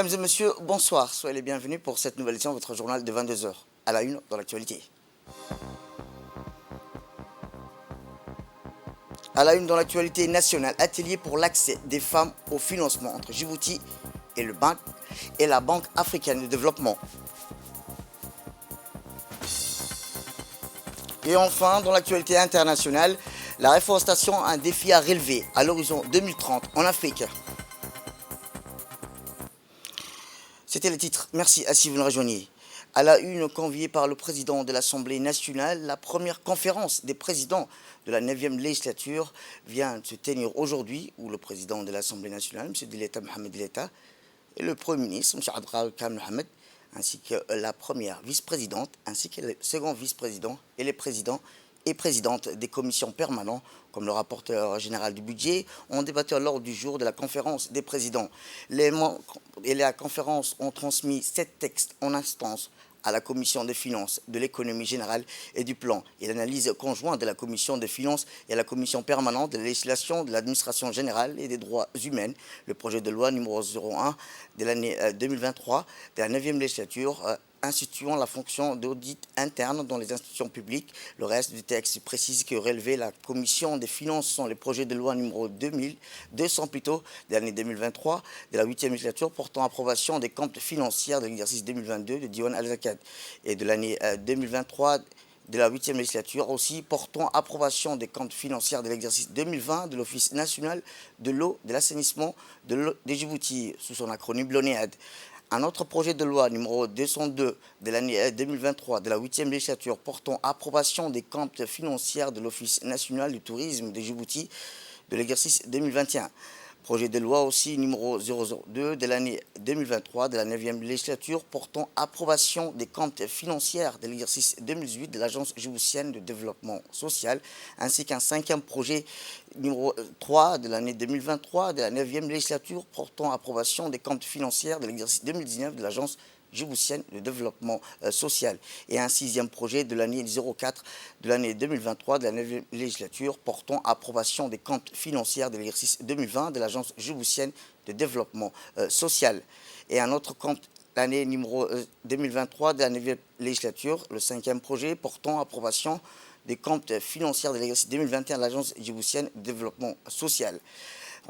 Mesdames et messieurs, bonsoir. Soyez les bienvenus pour cette nouvelle édition de votre journal de 22 heures. À la une dans l'actualité. À la une dans l'actualité nationale, atelier pour l'accès des femmes au financement entre Djibouti et la Banque africaine de développement. Et enfin, dans l'actualité internationale, la réforestation, un défi à relever à l'horizon 2030 en Afrique. C'était le titre. Merci à si vous nous rejoignez. À la une, conviée par le président de l'Assemblée nationale, la première conférence des présidents de la 9e législature vient de se tenir aujourd'hui, où le président de l'Assemblée nationale, M. Dileta Mohamed Dileta, et le Premier ministre, M. Abdelrahman Khan Mohamed, ainsi que la première vice-présidente, ainsi que le second vice-président et les présidents et présidentes des commissions permanentes, comme le rapporteur général du budget, ont débattu à l'ordre du jour de la conférence des présidents. La conférence ont transmis 7 textes en instance à la commission des finances, de l'économie générale et du plan, et l'analyse conjointe de la commission des finances et à la commission permanente de la législation de l'administration générale et des droits humains, le projet de loi numéro 01 de l'année 2023 de la 9e législature instituant la fonction d'audit interne dans les institutions publiques. Le reste du texte précise que relevé la commission des finances sont les projets de loi numéro 2200 plutôt de l'année 2023 de la 8e législature portant approbation des comptes financiers de l'exercice 2022 de Diwan Al-Zakat et de l'année 2023 de la 8e législature aussi portant approbation des comptes financiers de l'exercice 2020 de l'Office national de l'eau, de l'assainissement de Djibouti, sous son acronyme l'ONEAD. Un autre projet de loi numéro 202 de l'année 2023 de la 8e législature portant approbation des comptes financiers de l'Office national du tourisme de Djibouti de l'exercice 2021. Projet de loi aussi numéro 002 de l'année 2023 de la 9e législature portant approbation des comptes financiers de l'exercice 2018 de l'Agence djiboutienne de développement social, ainsi qu'un 5e projet numéro 3 de l'année 2023 de la 9e législature portant approbation des comptes financiers de l'exercice 2019 de l'Agence djiboutienne de développement social et un 6e projet de l'année 04 de l'année 2023 de la 9e législature portant approbation des comptes financiers de l'exercice 2020 de l'Agence djiboutienne de développement social et un autre compte l'année numéro 2023 de la 9e législature, le 5e projet portant approbation des comptes financiers de l'exercice 2021 de l'Agence djiboutienne de développement social.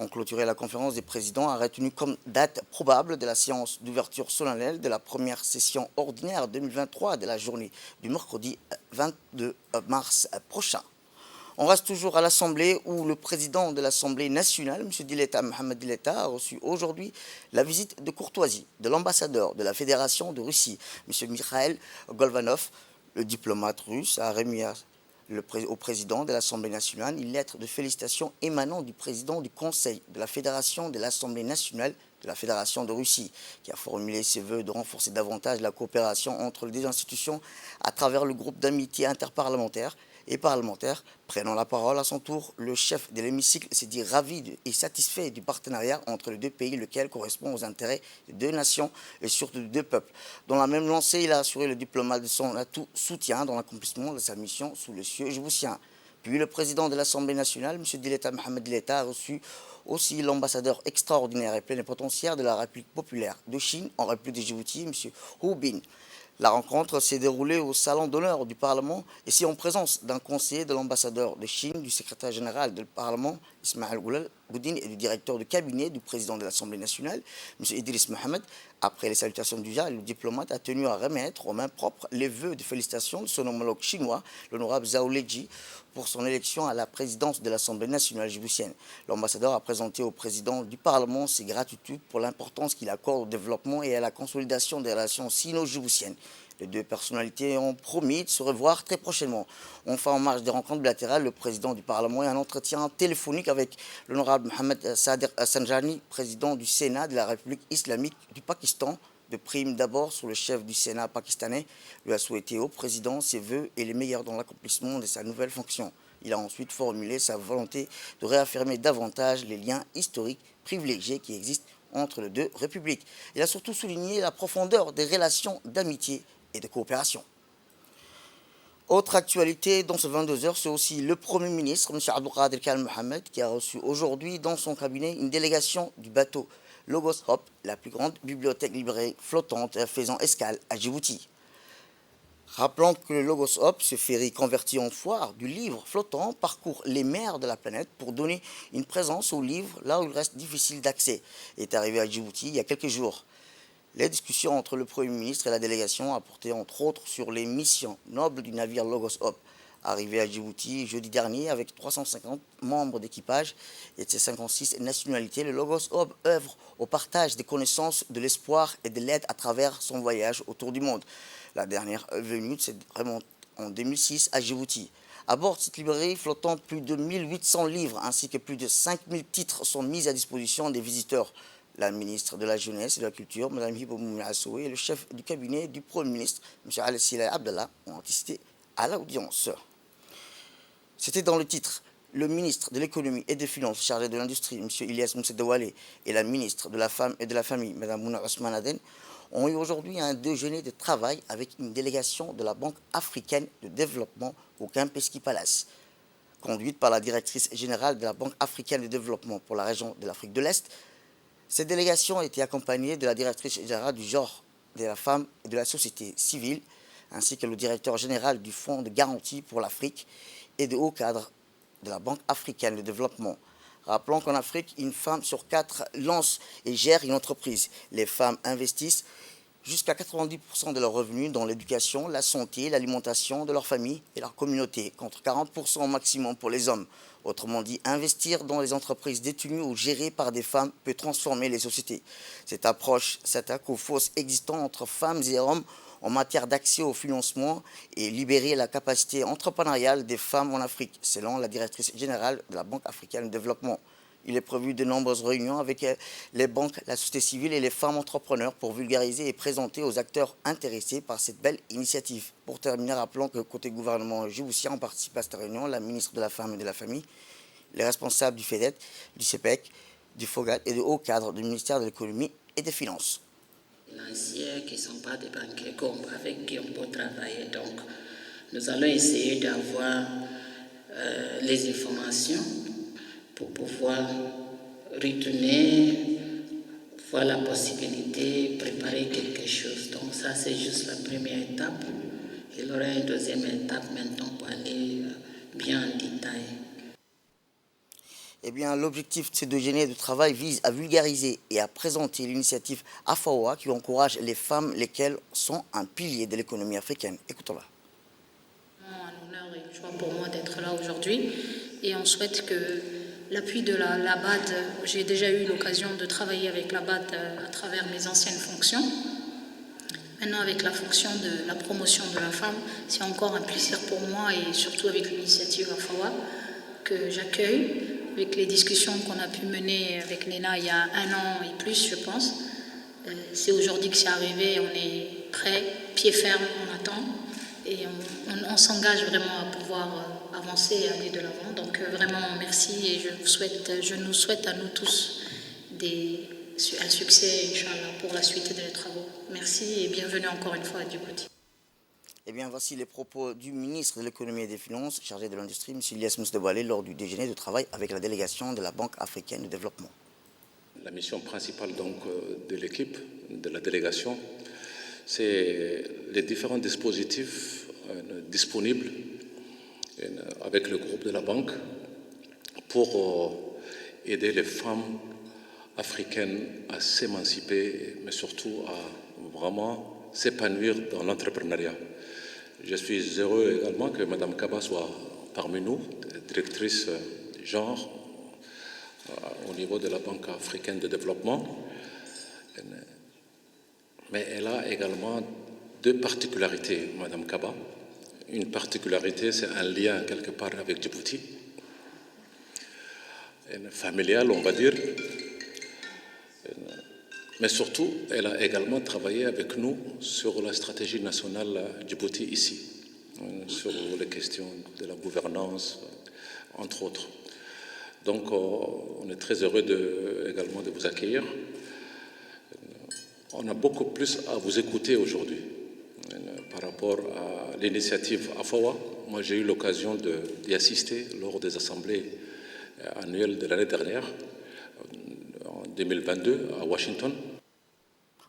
On clôturait la conférence des présidents a retenu comme date probable de la séance d'ouverture solennelle de la première session ordinaire 2023 de la journée du mercredi 22 mars prochain. On reste toujours à l'Assemblée où le président de l'Assemblée nationale, M. Dileta Mohamed Dileta, a reçu aujourd'hui la visite de courtoisie de l'ambassadeur de la Fédération de Russie, M. Mikhail Golvanov. Le diplomate russe a remis au président de l'Assemblée nationale une lettre de félicitations émanant du président du Conseil de la Fédération de l'Assemblée nationale de la Fédération de Russie, qui a formulé ses vœux de renforcer davantage la coopération entre les deux institutions à travers le groupe d'amitié interparlementaire et parlementaire. Prenant la parole à son tour, le chef de l'hémicycle s'est dit ravi et satisfait du partenariat entre les deux pays, lequel correspond aux intérêts des deux nations et surtout des deux peuples. Dans la même lancée, il a assuré le diplomate de son soutien dans l'accomplissement de sa mission sous le cieux djiboutien. Puis le président de l'Assemblée nationale, M. Dileta Mohamed Dileta, a reçu aussi l'ambassadeur extraordinaire et plénipotentiaire de la République populaire de Chine en République de Djibouti, M. Hu Bin. La rencontre s'est déroulée au salon d'honneur du Parlement et c'est en présence d'un conseiller de l'ambassadeur de Chine, du secrétaire général du Parlement, Ismaël Boudin, et du directeur de cabinet du président de l'Assemblée nationale, M. Idriss Mohamed. Après les salutations du JA, le diplomate a tenu à remettre aux mains propres les vœux de félicitations de son homologue chinois, l'honorable Zhao Leji, pour son élection à la présidence de l'Assemblée nationale djiboutienne. L'ambassadeur a présenté au président du Parlement ses gratitudes pour l'importance qu'il accorde au développement et à la consolidation des relations sino-djiboutiennes. Les deux personnalités ont promis de se revoir très prochainement. Enfin, en marge des rencontres bilatérales, le président du Parlement a un entretien téléphonique avec l'honorable Mohamed Sader Sanjani, président du Sénat de la République islamique du Pakistan. De prime d'abord sur le chef du Sénat pakistanais, lui a souhaité au président ses vœux et les meilleurs dans l'accomplissement de sa nouvelle fonction. Il a ensuite formulé sa volonté de réaffirmer davantage les liens historiques privilégiés qui existent entre les deux républiques. Il a surtout souligné la profondeur des relations d'amitié et de coopération. Autre actualité dans ce 22 heures, c'est aussi le Premier ministre, M. Abdelrahman Khan Mohamed, qui a reçu aujourd'hui dans son cabinet une délégation du bateau Logos Hop, la plus grande bibliothèque librairie flottante faisant escale à Djibouti. Rappelons que le Logos Hop, ce ferry converti en foire du livre flottant, parcourt les mers de la planète pour donner une présence au livre là où il reste difficile d'accès. Il est arrivé à Djibouti il y a quelques jours. Les discussions entre le Premier ministre et la délégation a porté entre autres sur les missions nobles du navire Logos Hop, arrivé à Djibouti jeudi dernier avec 350 membres d'équipage et de ses 56 nationalités. Le Logos Hop œuvre au partage des connaissances, de l'espoir et de l'aide à travers son voyage autour du monde. La dernière venue, c'est vraiment en 2006 à Djibouti. À bord de cette librairie flottante, plus de 1800 livres ainsi que plus de 5000 titres sont mis à disposition des visiteurs. La ministre de la Jeunesse et de la Culture, Mme Hibo Moumou Assoé, et le chef du cabinet du Premier ministre, M. Al-Silay Abdallah, ont assisté à l'audience. C'était dans le titre. Le ministre de l'économie et des finances chargé de l'industrie, M. Ilyas Moussedawale, et la ministre de la femme et de la famille, Mme Mouna Ousmane Aden, ont eu aujourd'hui un déjeuner de travail avec une délégation de la Banque africaine de développement au Kempinski Palace. Conduite par la directrice générale de la Banque africaine de développement pour la région de l'Afrique de l'Est, cette délégation a été accompagnée de la directrice générale du genre, de la femme et de la société civile, ainsi que le directeur général du Fonds de garantie pour l'Afrique et de hauts cadres de la Banque africaine de développement. Rappelons qu'en Afrique, une femme sur 4 lance et gère une entreprise. Les femmes investissent jusqu'à 90% de leurs revenus dans l'éducation, la santé, l'alimentation de leur famille et leur communauté, contre 40% au maximum pour les hommes. Autrement dit, investir dans les entreprises détenues ou gérées par des femmes peut transformer les sociétés. Cette approche s'attaque aux fausses existantes entre femmes et hommes en matière d'accès au financement et libérer la capacité entrepreneuriale des femmes en Afrique, selon la directrice générale de la Banque africaine de développement. Il est prévu de nombreuses réunions avec les banques, la société civile et les femmes entrepreneurs pour vulgariser et présenter aux acteurs intéressés par cette belle initiative. Pour terminer, rappelons que côté gouvernement djiboutien ont participé à cette réunion la ministre de la Femme et de la Famille, les responsables du FEDET, du CEPEC, du FOGAT et de hauts cadres du ministère de l'Économie et des Finances. Financiers qui ne sont pas des banquiers avec qui on peut travailler. Donc, nous allons essayer d'avoir les informations pour pouvoir retourner, voir la possibilité, préparer quelque chose. Donc ça, c'est juste la première étape. Il y aura une deuxième étape maintenant pour aller bien en détail. Eh bien, l'objectif de ces déjeuners de travail vise à vulgariser et à présenter l'initiative AFAOA qui encourage les femmes, lesquelles sont un pilier de l'économie africaine. Écoutons-la. Un honneur et une joie pour moi d'être là aujourd'hui et on souhaite que l'appui de la BAD, j'ai déjà eu l'occasion de travailler avec la BAD à travers mes anciennes fonctions. Maintenant, avec la fonction de la promotion de la femme, c'est encore un plaisir pour moi et surtout avec l'initiative AFAOA que j'accueille, avec les discussions qu'on a pu mener avec Léna il y a 1 an et plus, je pense. C'est aujourd'hui que c'est arrivé, on est prêt, pied ferme, on attend et on s'engage vraiment à pouvoir avancer et aller de l'avant. Donc vraiment merci et je nous souhaite à nous tous un succès, Inch'Allah, pour la suite des travaux. Merci et bienvenue encore une fois à Djibouti. Eh bien, voici les propos du ministre de l'Économie et des Finances, chargé de l'Industrie, M. Ilyas Moussedawale, lors du déjeuner de travail avec la délégation de la Banque africaine de développement. La mission principale donc de l'équipe, de la délégation, c'est les différents dispositifs disponibles avec le groupe de la banque pour aider les femmes africaines à s'émanciper, mais surtout à vraiment s'épanouir dans l'entrepreneuriat. Je suis heureux également que Mme Kaba soit parmi nous, directrice genre au niveau de la Banque africaine de développement. Mais elle a également 2 particularités, Mme Kaba. Une particularité, c'est un lien quelque part avec Djibouti, familial, on va dire. Mais surtout, elle a également travaillé avec nous sur la stratégie nationale Djibouti ici, sur les questions de la gouvernance, entre autres. Donc, on est très heureux également de vous accueillir. On a beaucoup plus à vous écouter aujourd'hui par rapport à l'initiative AFAOA. Moi, j'ai eu l'occasion d'y assister lors des assemblées annuelles de l'année dernière, en 2022 à Washington.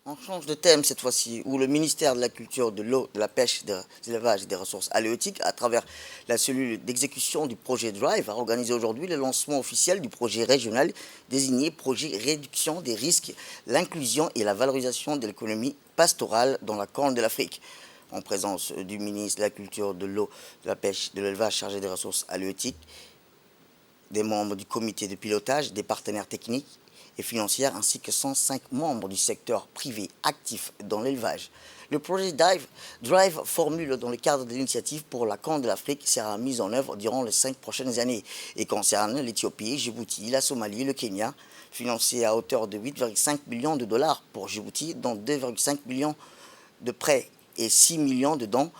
On change de thème cette fois-ci, où le ministère de la Culture, de l'eau, de la pêche, des élevages et des ressources halieutiques, à travers la cellule d'exécution du projet DRIVE, a organisé aujourd'hui le lancement officiel du projet régional désigné Projet Réduction des risques, l'inclusion et la valorisation de l'économie pastorale dans la Corne de l'Afrique. En présence du ministre de la Culture, de l'eau, de la pêche, de l'élevage chargé des ressources halieutiques, des membres du comité de pilotage, des partenaires techniques et financières, ainsi que 105 membres du secteur privé actif dans l'élevage. Le projet DRIVE formule dans le cadre de l'initiative pour la Corne de l'Afrique sera mise en œuvre durant les 5 prochaines années et concerne l'Éthiopie, Djibouti, la Somalie, le Kenya, financé à hauteur de 8,5 millions de dollars pour Djibouti, dont 2,5 millions de prêts et 6 millions de dons.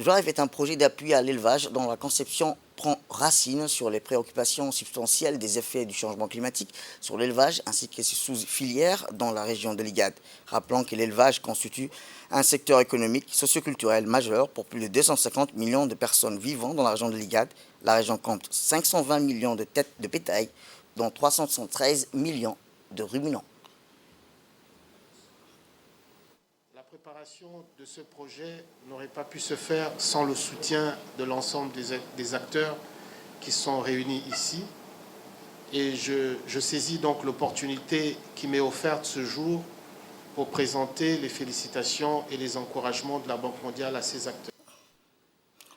DRIVE est un projet d'appui à l'élevage dont la conception prend racine sur les préoccupations substantielles des effets du changement climatique sur l'élevage ainsi que ses sous-filières dans la région de l'IGAD. Rappelons que l'élevage constitue un secteur économique socioculturel majeur pour plus de 250 millions de personnes vivant dans la région de l'IGAD. La région compte 520 millions de têtes de bétail, dont 373 millions de ruminants. La préparation de ce projet n'aurait pas pu se faire sans le soutien de l'ensemble des acteurs qui sont réunis ici. Et je saisis donc l'opportunité qui m'est offerte ce jour pour présenter les félicitations et les encouragements de la Banque mondiale à ces acteurs.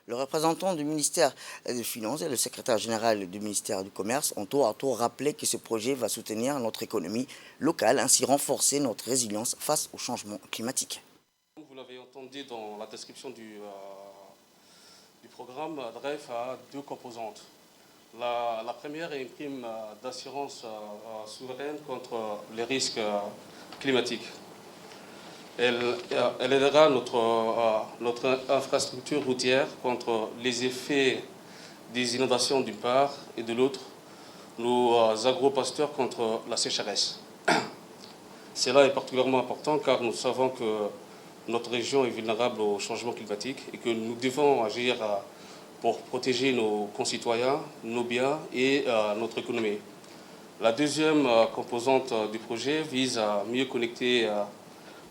Le représentant du ministère des Finances et le secrétaire général du ministère du Commerce ont tour à tour rappelé que ce projet va soutenir notre économie locale, ainsi renforcer notre résilience face au changement climatique. Vous l'avez entendu dans la description du programme, DRIVE a deux composantes. La première est une prime d'assurance souveraine contre les risques climatiques. Elle aidera notre infrastructure routière contre les effets des inondations d'une part et de l'autre, nos agro-pasteurs contre la sécheresse. Cela est particulièrement important car nous savons que notre région est vulnérable au changement climatique et que nous devons agir pour protéger nos concitoyens, nos biens et notre économie. La deuxième composante du projet vise à mieux connecter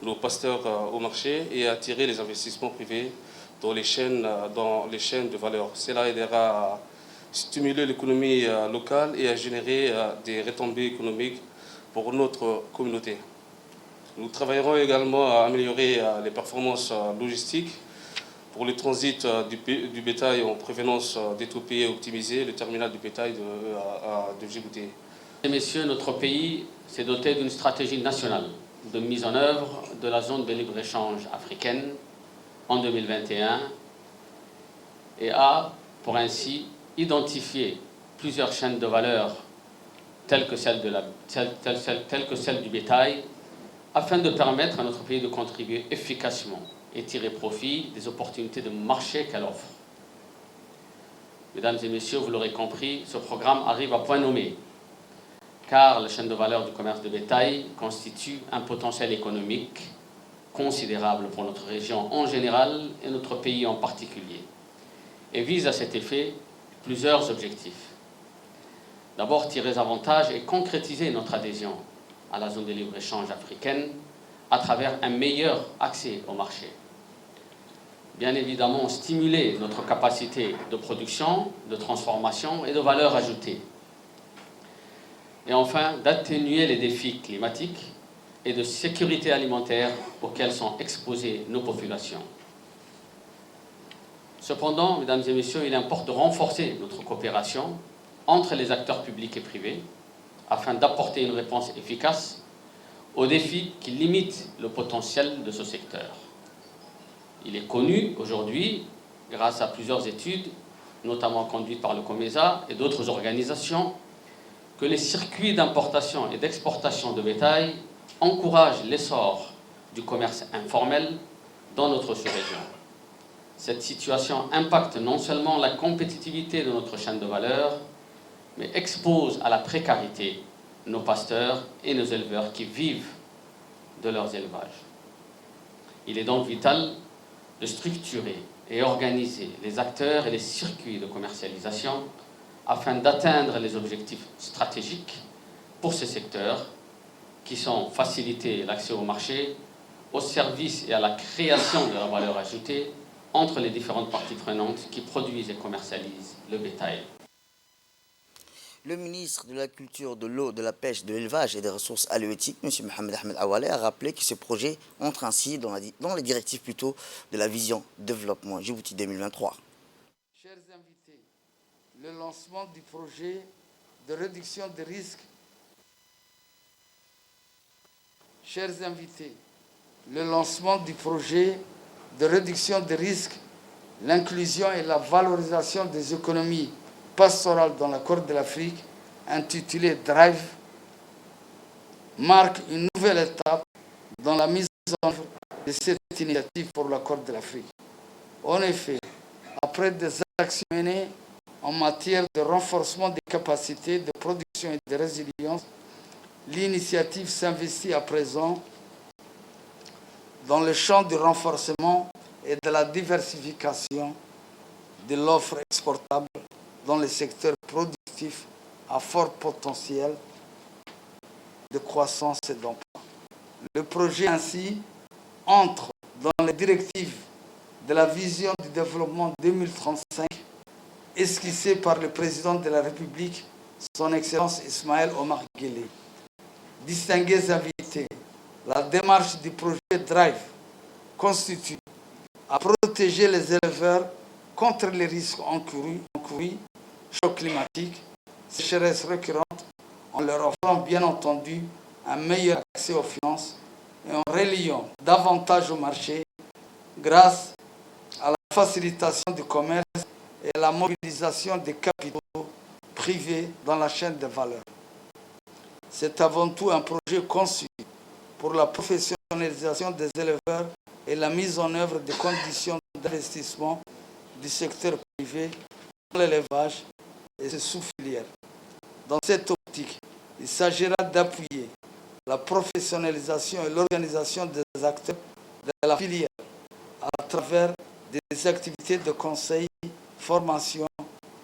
nos pasteurs au marché et attirer les investissements privés dans les chaînes de valeur. Cela aidera à stimuler l'économie locale et à générer des retombées économiques pour notre communauté. Nous travaillerons également à améliorer les performances logistiques pour le transit du bétail en provenance d'Éthiopie et optimiser le terminal du bétail de Djibouti. Mesdames et messieurs, notre pays s'est doté d'une stratégie nationale de mise en œuvre de la zone de libre-échange africaine en 2021 et a, pour ainsi, identifié plusieurs chaînes de valeur telles que celle du bétail, afin de permettre à notre pays de contribuer efficacement et tirer profit des opportunités de marché qu'elle offre. Mesdames et messieurs, vous l'aurez compris, ce programme arrive à point nommé, car la chaîne de valeur du commerce de bétail constitue un potentiel économique considérable pour notre région en général et notre pays en particulier, et vise à cet effet plusieurs objectifs. D'abord, tirer avantage et concrétiser notre adhésion à la zone de libre-échange africaine à travers un meilleur accès au marché. Bien évidemment, stimuler notre capacité de production, de transformation et de valeur ajoutée. Et enfin, d'atténuer les défis climatiques et de sécurité alimentaire auxquels sont exposées nos populations. Cependant, mesdames et messieurs, il importe de renforcer notre coopération entre les acteurs publics et privés afin d'apporter une réponse efficace aux défis qui limitent le potentiel de ce secteur. Il est connu aujourd'hui, grâce à plusieurs études, notamment conduites par le COMESA et d'autres organisations, que les circuits d'importation et d'exportation de bétail encouragent l'essor du commerce informel dans notre sous-région. Cette situation impacte non seulement la compétitivité de notre chaîne de valeur, mais expose à la précarité nos pasteurs et nos éleveurs qui vivent de leurs élevages. Il est donc vital de structurer et organiser les acteurs et les circuits de commercialisation afin d'atteindre les objectifs stratégiques pour ces secteurs qui sont faciliter l'accès au marché, aux services et à la création de la valeur ajoutée entre les différentes parties prenantes qui produisent et commercialisent le bétail. Le ministre de la Culture, de l'eau, de la pêche, de l'élevage et des ressources halieutiques, M. Mohamed Ahmed Awaleh, a rappelé que ce projet entre ainsi dans les directives plutôt de la vision développement Djibouti 2023. Chers invités, le lancement du projet de réduction des risques. Chers invités, le lancement du projet de réduction des risques, l'inclusion et la valorisation des économies pastorales dans la Corne de l'Afrique, intitulé DRIVE, marque une nouvelle étape dans la mise en œuvre de cette initiative pour la Corne de l'Afrique. En effet, après des actions menées en matière de renforcement des capacités de production et de résilience, l'initiative s'investit à présent dans le champ du renforcement et de la diversification de l'offre exportable dans les secteurs productifs à fort potentiel de croissance et d'emploi. Le projet ainsi entre dans les directives de la vision du développement 2035 esquissée par le président de la République, son Excellence Ismaël Omar Guelleh. Distingués invités, la démarche du projet DRIVE constitue à protéger les éleveurs contre les risques encourus, choc climatique, sécheresse récurrente, en leur offrant bien entendu un meilleur accès aux finances et en reliant davantage au marché grâce à la facilitation du commerce et à la mobilisation des capitaux privés dans la chaîne de valeur. C'est avant tout un projet conçu pour la professionnalisation des éleveurs et la mise en œuvre des conditions d'investissement du secteur privé dans l'élevage et ses sous-filières. Dans cette optique, il s'agira d'appuyer la professionnalisation et l'organisation des acteurs de la filière à travers des activités de conseil, formation,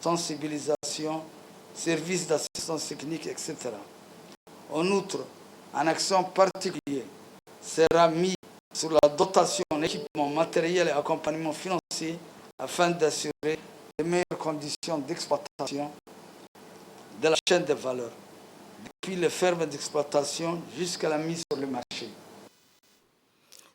sensibilisation, services d'assistance technique, etc. En outre, un accent particulier sera mis sur la dotation en équipement matériel et accompagnement financier afin d'assurer les meilleures conditions d'exploitation de la chaîne de valeur, depuis les fermes d'exploitation jusqu'à la mise sur le marché.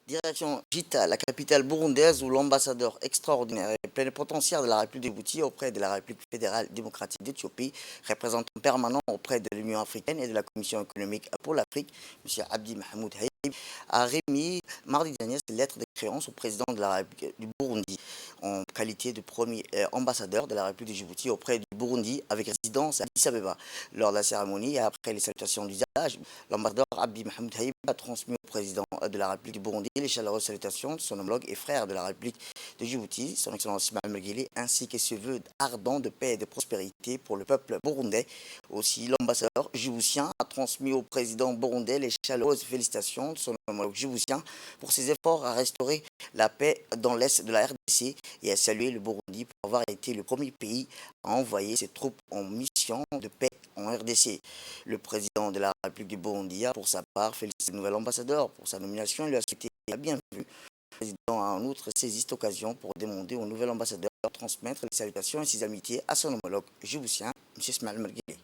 Direction Jita, la capitale burundaise, où l'ambassadeur extraordinaire et plénipotentiaire de la République de Djibouti auprès de la République fédérale démocratique d'Éthiopie, représentant permanent auprès de l'Union africaine et de la Commission économique pour l'Afrique, M. Abdi Mahmoud Haïb, a remis mardi dernier cette lettre de créance au président de la République du Burundi en qualité de premier ambassadeur de la République de Djibouti auprès du Burundi avec résidence à Addis Abeba. Lors de la cérémonie et après les salutations d'usage, l'ambassadeur Abdi Mahmoud Haïb a transmis au président de la République du Burundi les chaleureuses salutations de son homologue et frère de la République de Djibouti, son Excellence Ismaël Guelleh, ainsi que ses vœux ardents de paix et de prospérité pour le peuple burundais. Aussi, l'ambassadeur djiboutien a transmis au président burundais les chaleureuses félicitations de son homologue djiboutien pour ses efforts à restaurer la paix dans l'est de la RDC et à saluer le Burundi pour avoir été le premier pays à envoyer ses troupes en mission de paix en RDC. Le président de la République du Burundi a pour sa part félicité le nouvel ambassadeur pour sa nomination et lui a souhaité la bienvenue. Le président a en outre saisi cette occasion pour demander au nouvel ambassadeur de transmettre les salutations et ses amitiés à son homologue djiboutien, M. Ismaël Guelleh.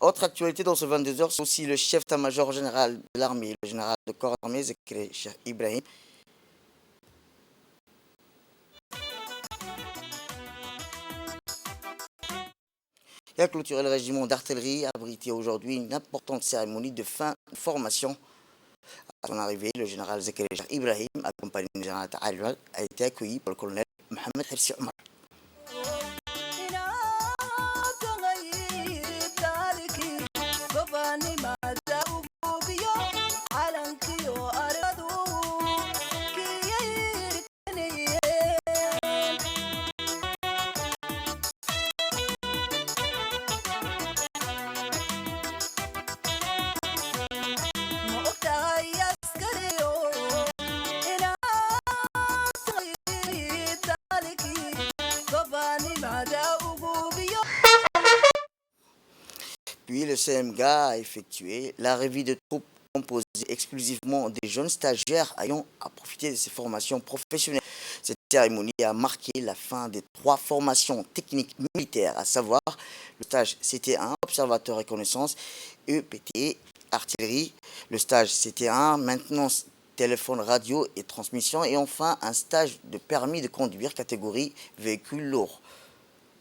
Autre actualité dans ce 22h, c'est aussi le chef d'état-major général de l'armée, le général de corps d'armée, Zekré Cheikh Ibrahim, qui a clôturé le régiment d'artillerie, a abrité aujourd'hui une importante cérémonie de fin de formation. À son arrivée, le général Zekré Cheikh Ibrahim, accompagné du général Ta'al, a été accueilli par le colonel Mohamed Hirsi Omar. le CMGA a effectué la revue de troupes composée exclusivement des jeunes stagiaires ayant à profiter de ces formations professionnelles. Cette cérémonie a marqué la fin des 3 formations techniques militaires, à savoir le stage CT1, observateur reconnaissance, EPT, artillerie, le stage CT1, maintenance téléphone, radio et transmission, et enfin un stage de permis de conduire catégorie véhicule lourd.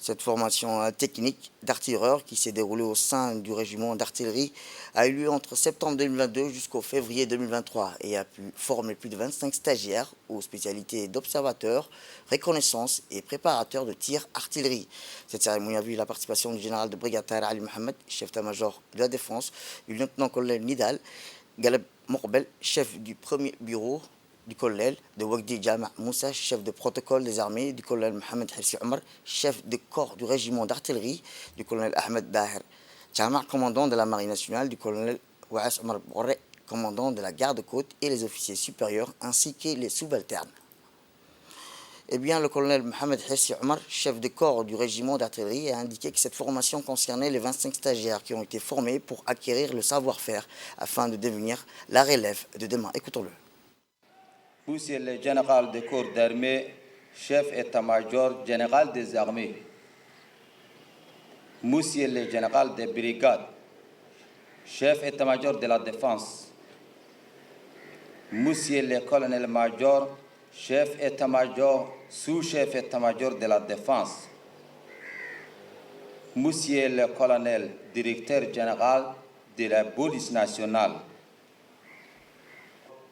Cette formation technique d'artilleur qui s'est déroulée au sein du régiment d'artillerie a eu lieu entre septembre 2022 jusqu'au février 2023 et a pu former plus de 25 stagiaires aux spécialités d'observateur, reconnaissance et préparateur de tir artillerie. Cette cérémonie a vu la participation du général de brigade Ali Mohamed, chef d'état-major de la défense, du lieutenant-colonel Nidal Galeb Morbel, chef du premier bureau du colonel de Wagdi Jama Moussa, chef de protocole des armées, du colonel Mohamed Hirsi Omar, chef de corps du régiment d'artillerie, du colonel Ahmed Daher Jama, commandant de la marine nationale, du colonel Ouass Omar Borre, commandant de la garde-côte, et les officiers supérieurs ainsi que les subalternes. Eh bien, le colonel Mohamed Hirsi Omar, chef de corps du régiment d'artillerie, a indiqué que cette formation concernait les 25 stagiaires qui ont été formés pour acquérir le savoir-faire afin de devenir la relève de demain. Écoutons-le. Monsieur le général des corps d'armée, chef état-major général des armées, Monsieur le général des brigades, chef état-major de la défense, Monsieur le colonel-major, chef état-major, sous-chef état-major de la défense, Monsieur le colonel, directeur général de la police nationale,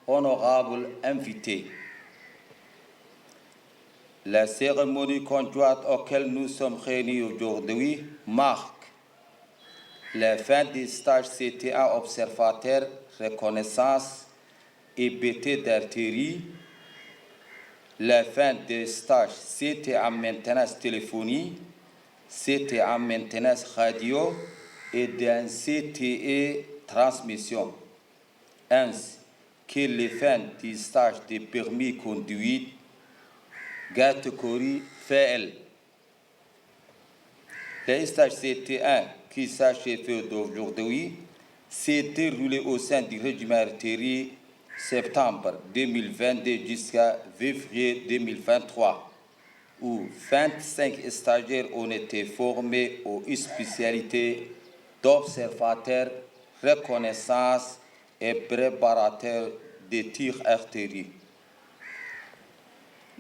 honorables invités. La cérémonie conjointe auquel nous sommes réunis aujourd'hui marque la fin du stage CTA observateur, reconnaissance et BT d'artillerie, la fin des stages CTA maintenance téléphonie, CTA maintenance radio et d'un CTE transmission, ainsi que les fins du stage de permis conduite catégorie FL. Le stage CT1 qui s'achève d'aujourd'hui s'est déroulé au sein du régiment artillerie septembre 2022 jusqu'à février 2023, où 25 stagiaires ont été formés aux spécialités d'observateur, reconnaissance et préparateur de tir artillerie.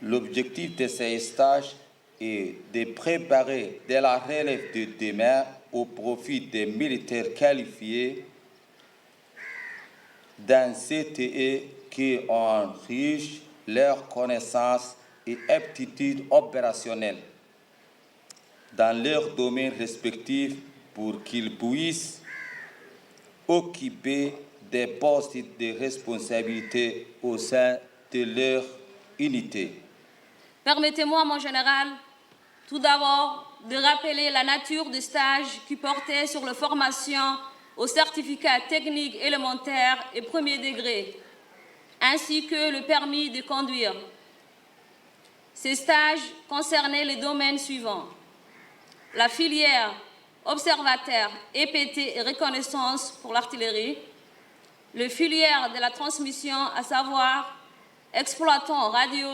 L'objectif de ces stages est de préparer de la relève de demain au profit des militaires qualifiés d'un CTE qui enrichissent leurs connaissances et aptitudes opérationnelles dans leurs domaines respectifs pour qu'ils puissent occuper des postes de responsabilité au sein de leur unité. Permettez-moi, mon général, tout d'abord de rappeler la nature du stage qui portait sur la formation au certificat technique élémentaire et premier degré, ainsi que le permis de conduire. Ces stages concernaient les domaines suivants: la filière observateur, EPT et reconnaissance pour l'artillerie, le filière de la transmission, à savoir exploitant radio,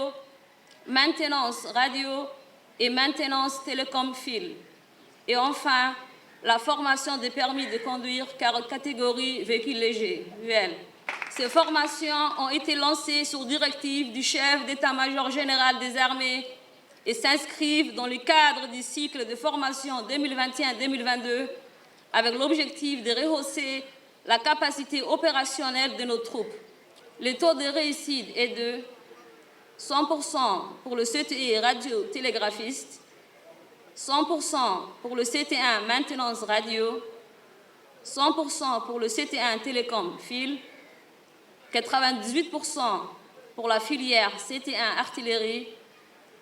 maintenance radio et maintenance télécom fil, et enfin la formation des permis de conduire catégorie véhicule léger, VL. Ces formations ont été lancées sur directive du chef d'état-major général des armées et s'inscrivent dans le cadre du cycle de formation 2021-2022 avec l'objectif de rehausser la capacité opérationnelle de nos troupes. Le taux de réussite est de 100% pour le CTE radio-télégraphiste, 100% pour le CT1 maintenance radio, 100% pour le CT1 télécom fil, 98% pour la filière CT1 artillerie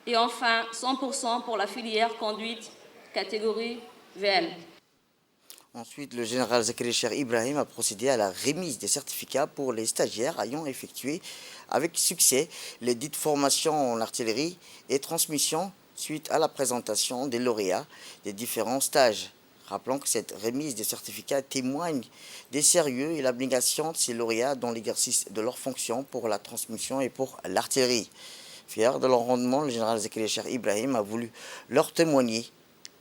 et enfin 100% pour la filière conduite catégorie VL. Ensuite, le général Zakari Cher Ibrahim a procédé à la remise des certificats pour les stagiaires ayant effectué avec succès les dites formations en artillerie et transmission suite à la présentation des lauréats des différents stages. Rappelons que cette remise des certificats témoigne des sérieux et l'abnégation de ces lauréats dans l'exercice de leurs fonctions pour la transmission et pour l'artillerie. Fier de leur rendement, le général Zakaria Cheikh Ibrahim a voulu leur témoigner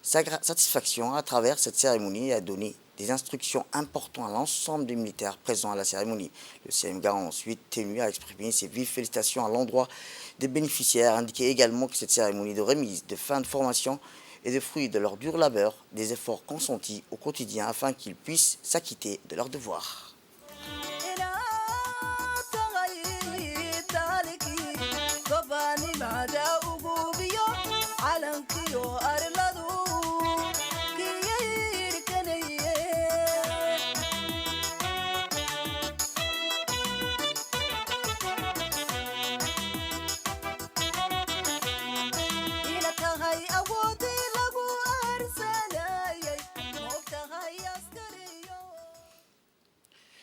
sa satisfaction à travers cette cérémonie et a donné des instructions importantes à l'ensemble des militaires présents à la cérémonie. Le CMG a ensuite tenu à exprimer ses vives félicitations à l'endroit des bénéficiaires, indiqué également que cette cérémonie de remise de fin de formation est le fruit de leur dur labeur, des efforts consentis au quotidien afin qu'ils puissent s'acquitter de leurs devoirs.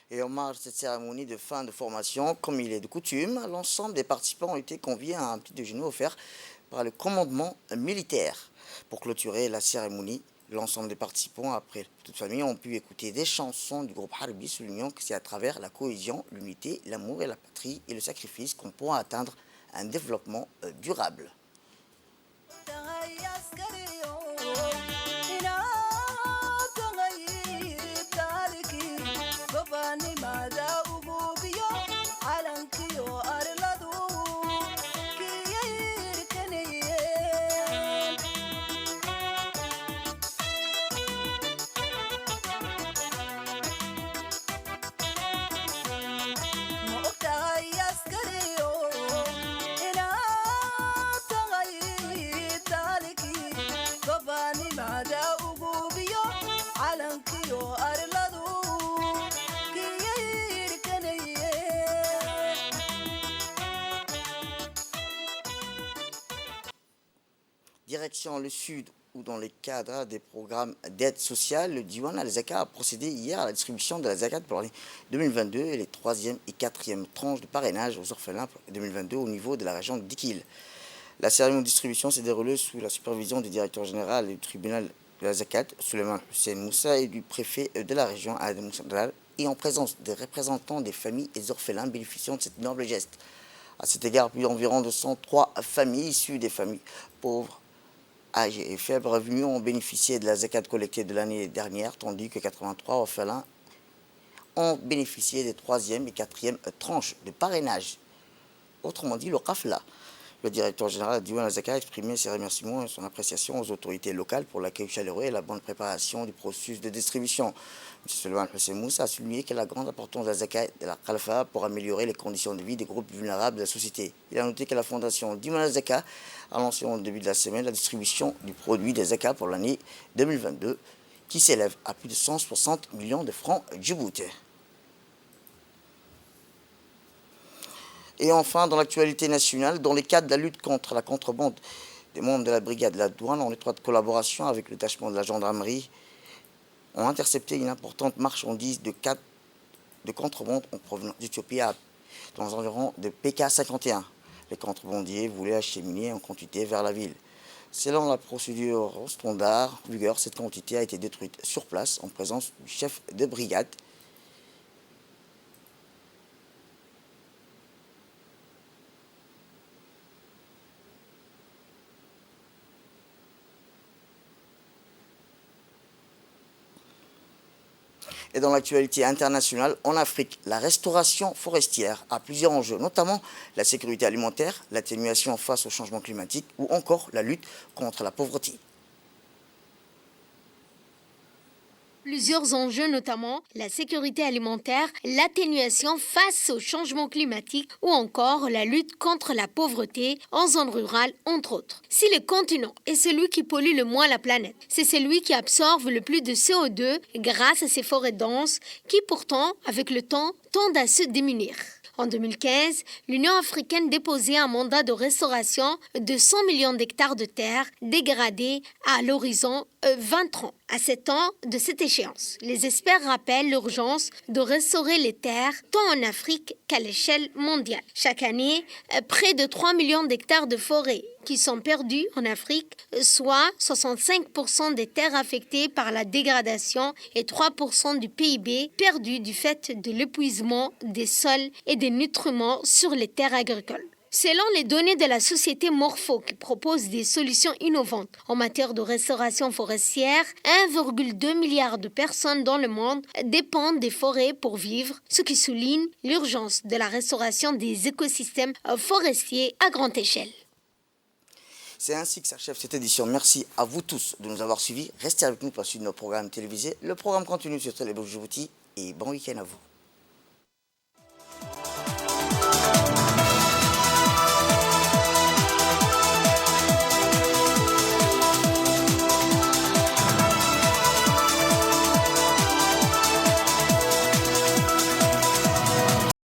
Et en marge de cette cérémonie de fin de formation, comme il est de coutume, l'ensemble des participants ont été conviés à un petit déjeuner offert par le commandement militaire. Pour clôturer la cérémonie, l'ensemble des participants, après toute famille, ont pu écouter des chansons du groupe Harbi, soulignant que c'est à travers la cohésion, l'unité, l'amour et la patrie et le sacrifice qu'on pourra atteindre un développement durable. Direction le sud, où dans le cadre des programmes d'aide sociale, le Diwan al-Zaka a procédé hier à la distribution de la zakat pour l'année 2022 et les 3e et 4e tranches de parrainage aux orphelins pour 2022 au niveau de la région de Dikil. La cérémonie de distribution s'est déroulée sous la supervision du directeur général du tribunal de la zakat, Suleiman Hussein Moussa, et du préfet de la région, Adam Moussa, et en présence des représentants des familles et des orphelins bénéficiant de cette noble geste. À cet égard, plus d'environ 203 familles issues des familles pauvres, âgés et faibles revenus ont bénéficié de la zakat collectée de l'année dernière, tandis que 83 orphelins ont bénéficié des 3e et 4e tranches de parrainage. Autrement dit, le Qafla. Le directeur général Diwan al-Zaka a exprimé ses remerciements et son appréciation aux autorités locales pour l'accueil chaleureux et la bonne préparation du processus de distribution. M. Suleiman Hussein Moussa a souligné que la grande importance de la zakat et de la Khalfa pour améliorer les conditions de vie des groupes vulnérables de la société. Il a noté que la fondation Diwan al-Zaka a lancé au début de la semaine la distribution du produit des zakat pour l'année 2022 qui s'élève à plus de 160 millions de francs djiboutais. Et enfin, dans l'actualité nationale, dans le cadre de la lutte contre la contrebande, des membres de la brigade de la douane, en étroite collaboration avec le détachement de la gendarmerie, ont intercepté une importante marchandise de contrebande en provenance d'Éthiopie dans environ de PK51. Les contrebandiers voulaient acheminer en quantité vers la ville. Selon la procédure standard en vigueur, cette quantité a été détruite sur place en présence du chef de brigade. Et dans l'actualité internationale, en Afrique, la restauration forestière a plusieurs enjeux, notamment la sécurité alimentaire, l'atténuation face au changement climatique ou encore la lutte contre la pauvreté. Plusieurs enjeux, notamment la sécurité alimentaire, l'atténuation face au changement climatique ou encore la lutte contre la pauvreté en zone rurale, entre autres. Si le continent est celui qui pollue le moins la planète, c'est celui qui absorbe le plus de CO2 grâce à ses forêts denses qui pourtant, avec le temps, tendent à se diminuer. En 2015, l'Union africaine déposait un mandat de restauration de 100 millions d'hectares de terres dégradées à l'horizon 2030. À 7 ans de cette échéance, les experts rappellent l'urgence de restaurer les terres tant en Afrique qu'à l'échelle mondiale. Chaque année, près de 3 millions d'hectares de forêts qui sont perdus en Afrique, soit 65% des terres affectées par la dégradation et 3% du PIB perdu du fait de l'épuisement des sols et des nutriments sur les terres agricoles. Selon les données de la société Morpho, qui propose des solutions innovantes en matière de restauration forestière, 1,2 milliard de personnes dans le monde dépendent des forêts pour vivre, ce qui souligne l'urgence de la restauration des écosystèmes forestiers à grande échelle. C'est ainsi que s'achève cette édition. Merci à vous tous de nous avoir suivis. Restez avec nous pour suivre nos programmes télévisés. Le programme continue sur Télé Djibouti et bon week-end à vous.